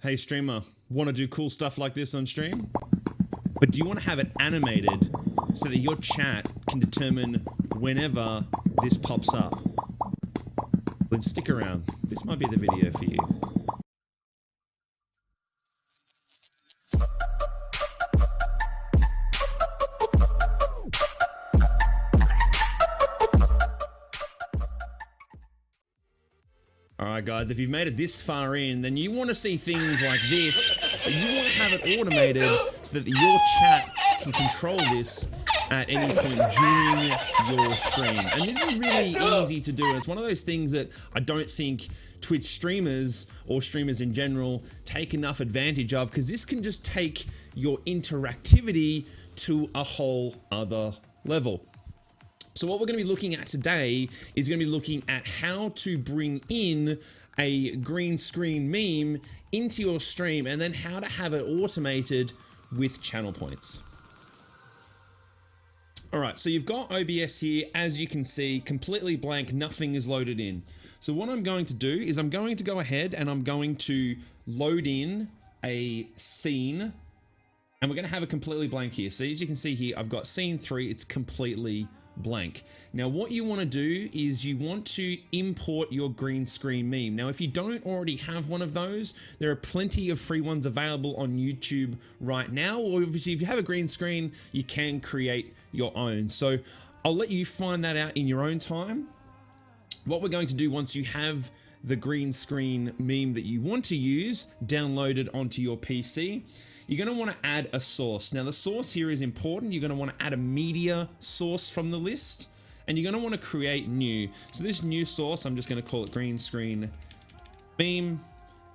Hey streamer, want to do cool stuff like this on stream? But do you want to have it animated so that your chat can determine whenever this pops up? Then stick around. This might be the video for you. Alright guys, if you've made it this far in, then you want to see things like this, but you want to have it automated so that your chat can control this at any point during your stream. And this is really easy to do, and it's one of those things that I don't think Twitch streamers or streamers in general take enough advantage of, because this can just take your interactivity to a whole other level. So what we're going to be looking at today is going to be looking at how to bring in a green screen meme into your stream, and then how to have it automated with channel points. All right, so you've got OBS here, as you can see, completely blank, nothing is loaded in. So what I'm going to do is I'm going to go ahead and I'm going to load in a scene, and we're going to have a completely blank here. So as you can see here, I've got scene 3, it's completely blank. Now what you want to do is you want to import your green screen meme. Now if you don't already have one of those, there are plenty of free ones available on YouTube right now, or obviously if you have a green screen, you can create your own. So I'll let you find that out in your own time. What we're going to do once you have the green screen meme that you want to use downloaded onto your PC, you're going to want to add a source. Now the source here is important. You're going to want to add a media source from the list, and you're going to want to create new. So this new source, I'm just going to call it green screen meme,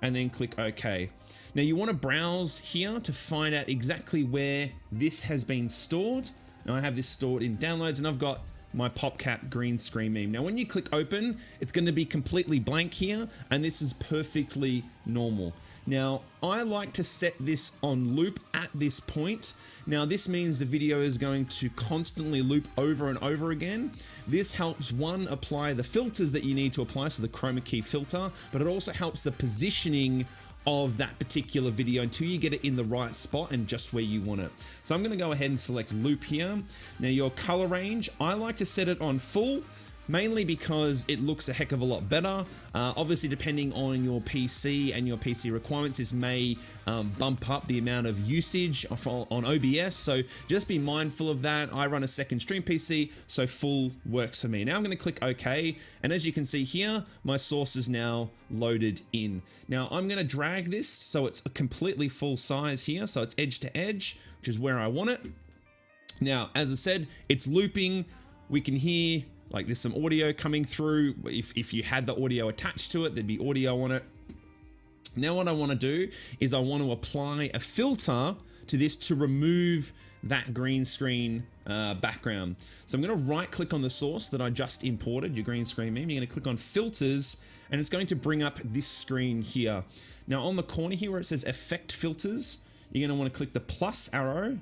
and then click OK. Now you want to browse here to find out exactly where this has been stored. Now I have this stored in downloads, and I've got my PopCap green screen meme. Now when you click open, it's going to be completely blank here, and this is perfectly normal. Now I like to set this on loop at this point. Now this means the video is going to constantly loop over and over again. This helps, one, apply the filters that you need to apply, so the chroma key filter, but it also helps the positioning of that particular video until you get it in the right spot and just where you want it. So I'm going to go ahead and select loop here. Now your color range, I like to set it on full, mainly because it looks a heck of a lot better. Obviously depending on your PC and your PC requirements, this may bump up the amount of usage on OBS, so just be mindful of that. I run a second stream PC, so full works for me. Now I'm going to click OK, and as you can see here, my source is now loaded in. Now I'm going to drag this so it's a completely full size here, so it's edge to edge, which is where I want it. Now as I said, it's looping. We can hear like there's some audio coming through. If you had the audio attached to it, there'd be audio on it. Now what I want to do is I want to apply a filter to this to remove that green screen background. So I'm going to right click on the source that I just imported, your green screen meme. You're going to click on filters, and it's going to bring up this screen here. Now on the corner here where it says effect filters, you're going to want to click the plus arrow,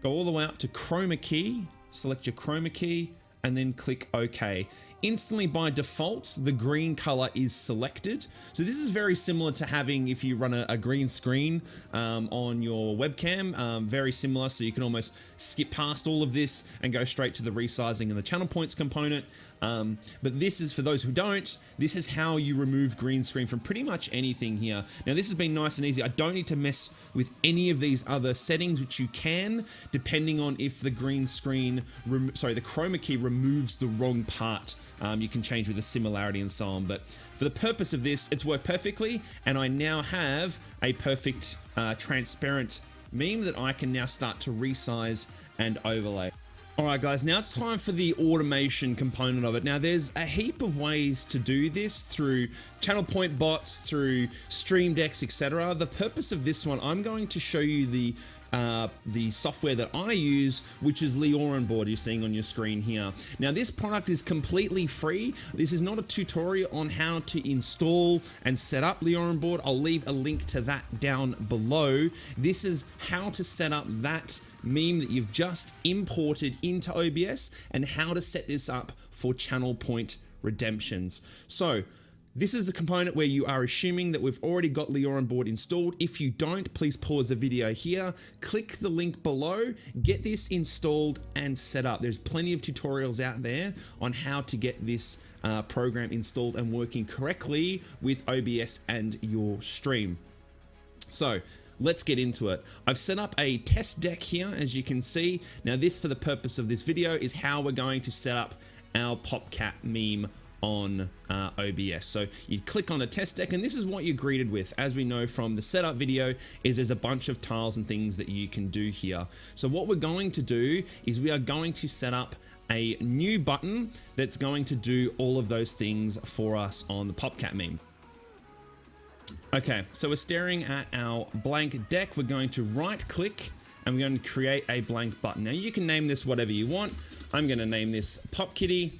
go all the way up to chroma key, select your chroma key, and then click OK. Instantly by default, the green color is selected. So this is very similar to having if you run a green screen on your webcam, very similar. So you can almost skip past all of this and go straight to the resizing and the channel points component. But this is, for those who don't, this is how you remove green screen from pretty much anything here. Now this has been nice and easy. I don't need to mess with any of these other settings, which you can, depending on if the green screen, the chroma key removes the wrong part. You can change with the similarity and so on, but for the purpose of this, it's worked perfectly, and I now have a perfect transparent meme that I can now start to resize and overlay. Alright guys, now it's time for the automation component of it. Now there's a heap of ways to do this through channel point bots, through stream decks, etc. The purpose of this one, I'm going to show you the software that I use, which is Leoran board you're seeing on your screen here. Now this product is completely free. This is not a tutorial on how to install and set up Leoran board. I'll leave a link to that down below. This is how to set up that meme that you've just imported into OBS and how to set this up for channel point redemptions. So This is the component where you are assuming that we've already got Leo on board installed. If you don't, please pause the video here, click the link below, get this installed and set up. There's plenty of tutorials out there on how to get this program installed and working correctly with OBS and your stream. So let's get into it. I've set up a test deck here, as you can see. Now this, for the purpose of this video, is how we're going to set up our PopCat meme on OBS. So you click on a test deck, and this is what you're greeted with, as we know from the setup video, is there's a bunch of tiles and things that you can do here. So what we're going to do is we are going to set up a new button that's going to do all of those things for us on the PopCat meme. Okay, so we're staring at our blank deck. We're going to right click and we're going to create a blank button. Now you can name this whatever you want. I'm going to name this Pop Kitty,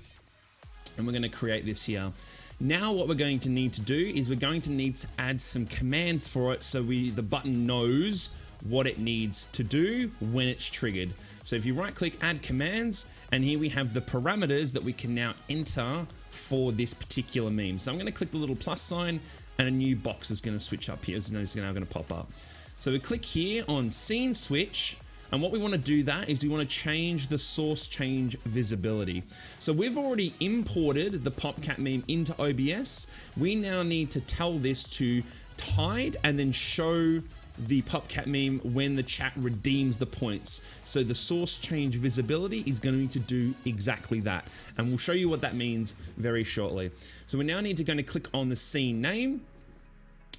and we're going to create this here. Now what we're going to need to do is we're going to need to add some commands for it so the button knows what it needs to do when it's triggered. So if you right click, add commands, and here we have the parameters that we can now enter for this particular meme. So I'm going to click the little plus sign and a new box is going to switch up here. It's now going to pop up. So we click here on scene switch. And what we want to do that is we want to change the source change visibility. So we've already imported the PopCat meme into OBS. We now need to tell this to hide and then show the PopCat meme when the chat redeems the points. So the source change visibility is going to do exactly that. And we'll show you what that means very shortly. So we now need to go and click on the scene name.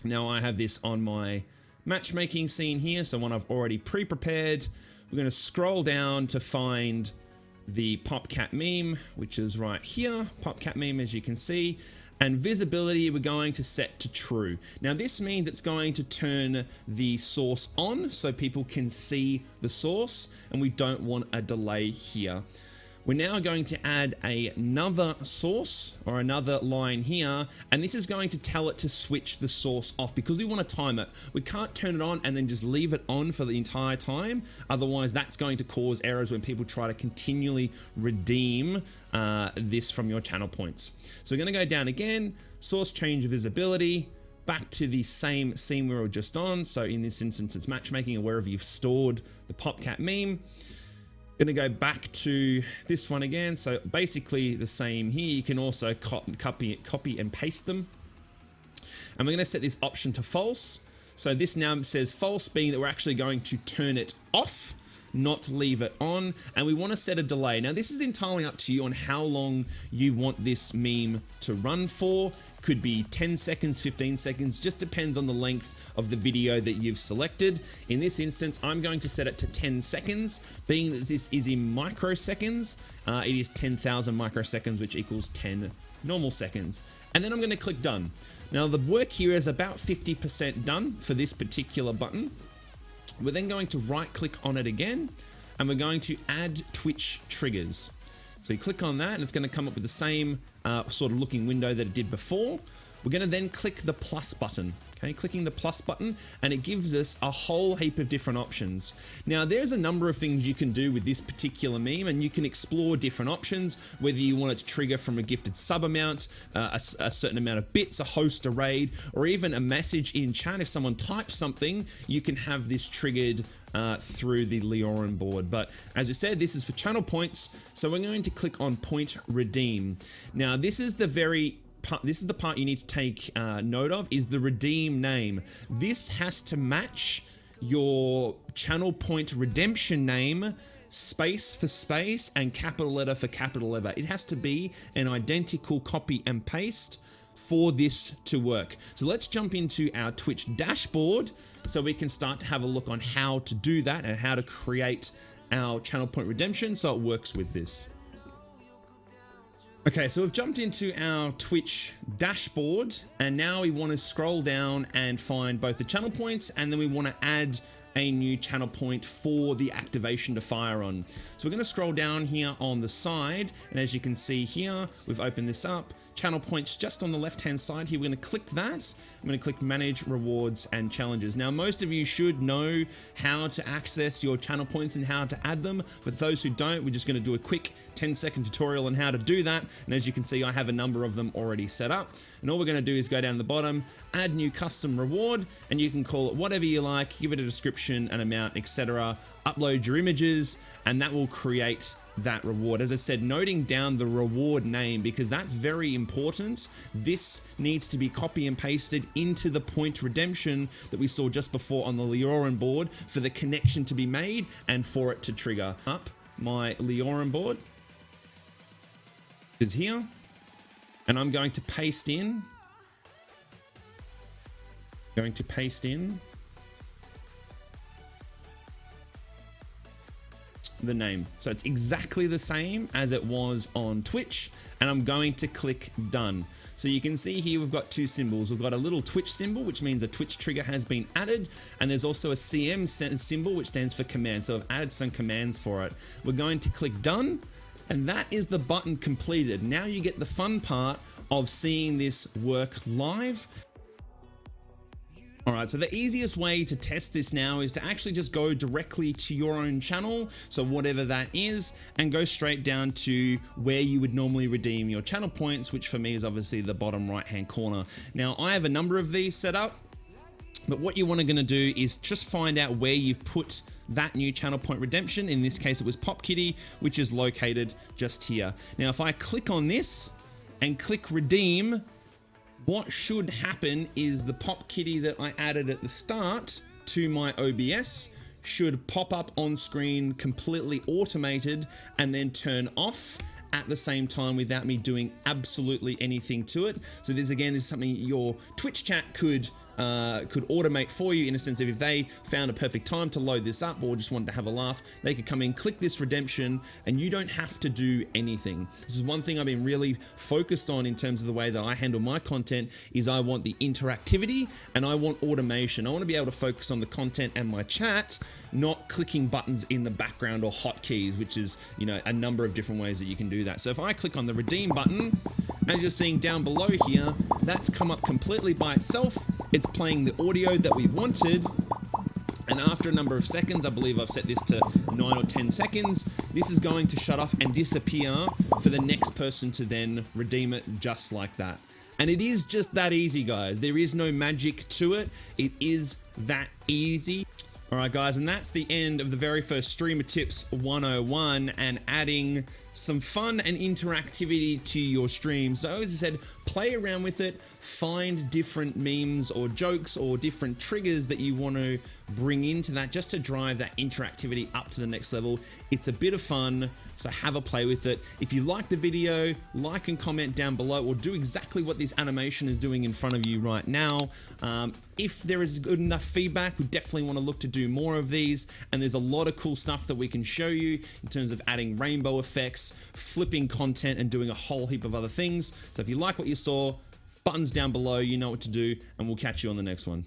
Now I have this on my matchmaking scene here, so one I've already pre-prepared. We're going to scroll down to find the PopCat meme, which is right here, PopCat meme, as you can see. And visibility we're going to set to true. Now this means it's going to turn the source on so people can see the source, and we don't want a delay here. We're now going to add another source or another line here, and this is going to tell it to switch the source off because we want to time it. We can't turn it on and then just leave it on for the entire time. Otherwise, that's going to cause errors when people try to continually redeem this from your channel points. So we're going to go down again, source change visibility, back to the same scene we were just on. So in this instance, it's matchmaking or wherever you've stored the PopCat meme. Going to go back to this one again. So basically the same here. You can also copy and paste them. And we're going to set this option to false. So this now says false, being that we're actually going to turn it off, not leave it on. And we want to set a delay. Now this is entirely up to you on how long you want this meme to run for. Could be 10 seconds, 15 seconds, just depends on the length of the video that you've selected. In this instance, I'm going to set it to 10 seconds, being that this is in microseconds. It is 10,000 microseconds, which equals 10 normal seconds. And then I'm going to click done. Now the work here is about 50% done for this particular button. We're then going to right click on it again, and we're going to add Twitch triggers. So you click on that and it's going to come up with the same sort of looking window that it did before. We're going to then click the plus button. Okay, clicking the plus button, and it gives us a whole heap of different options. Now there's a number of things you can do with this particular meme, and you can explore different options, whether you want it to trigger from a gifted sub amount, a certain amount of bits, a host, a raid, or even a message in chat. If someone types something, you can have this triggered through the Leoran board. But as I said, this is for channel points, so we're going to click on point redeem. Now this is the part you need to take note of, is the redeem name. This has to match your channel point redemption name, space for space and capital letter for capital letter. It has to be an identical copy and paste for this to work. So let's jump into our Twitch dashboard so we can start to have a look on how to do that and how to create our channel point redemption so it works with this. Okay, so we've jumped into our Twitch dashboard, and now we want to scroll down and find both the channel points, and then we want to add a new channel point for the activation to fire on. So we're going to scroll down here on the side, and as you can see here, we've opened this up, channel points just on the left-hand side here. We're going to click that. I'm going to click Manage Rewards and Challenges. Now, most of you should know how to access your channel points and how to add them. But those who don't, we're just going to do a quick 10-second tutorial on how to do that. And as you can see, I have a number of them already set up. And all we're going to do is go down to the bottom, add new custom reward, and you can call it whatever you like, give it a description, an amount, etc. Upload your images, and that will create that reward. As I said, noting down the reward name, because that's very important. This needs to be copy and pasted into the point redemption that we saw just before on the Leorin board for the connection to be made and for it to trigger. Up my Leorin board is here, and I'm going to paste in the name. So it's exactly the same as it was on Twitch, and I'm going to click done. So you can see here we've got two symbols. We've got a little Twitch symbol, which means a Twitch trigger has been added, and there's also a CM symbol, which stands for command. So I've added some commands for it. We're going to click done, and that is the button completed. Now you get the fun part of seeing this work live. All right, so the easiest way to test this now is to actually just go directly to your own channel, so whatever that is, and go straight down to where you would normally redeem your channel points, which for me is obviously the bottom right-hand corner. Now, I have a number of these set up, but what you're gonna do is just find out where you've put that new channel point redemption. In this case, it was Pop Kitty, which is located just here. Now, if I click on this and click redeem, what should happen is the Pop Kitty that I added at the start to my OBS should pop up on screen completely automated and then turn off at the same time without me doing absolutely anything to it. So this again is something your Twitch chat could automate for you, in a sense of if they found a perfect time to load this up or just wanted to have a laugh, they could come in, click this redemption, and you don't have to do anything. This is one thing I've been really focused on in terms of the way that I handle my content, is I want the interactivity and I want automation. I want to be able to focus on the content and my chat, not clicking buttons in the background or hotkeys, which is, you know, a number of different ways that you can do that. So if I click on the redeem button, as you're seeing down below here, that's come up completely by itself. It's playing the audio that we wanted, and after a number of seconds, I believe I've set this to 9 or 10 seconds, this is going to shut off and disappear for the next person to then redeem it just like that. And it is just that easy, guys. There is no magic to it. It is that easy. All right, guys, and that's the end of the very first Streamer Tips 101 and adding some fun and interactivity to your stream. So as I said, play around with it, find different memes or jokes or different triggers that you want to bring into that just to drive that interactivity up to the next level. It's a bit of fun, so have a play with it. If you like the video, like and comment down below, or do exactly what this animation is doing in front of you right now. If there is good enough feedback, we definitely want to look to do more of these, and there's a lot of cool stuff that we can show you in terms of adding rainbow effects, flipping content, and doing a whole heap of other things. So if you like what you saw, buttons down below, you know what to do, and we'll catch you on the next one.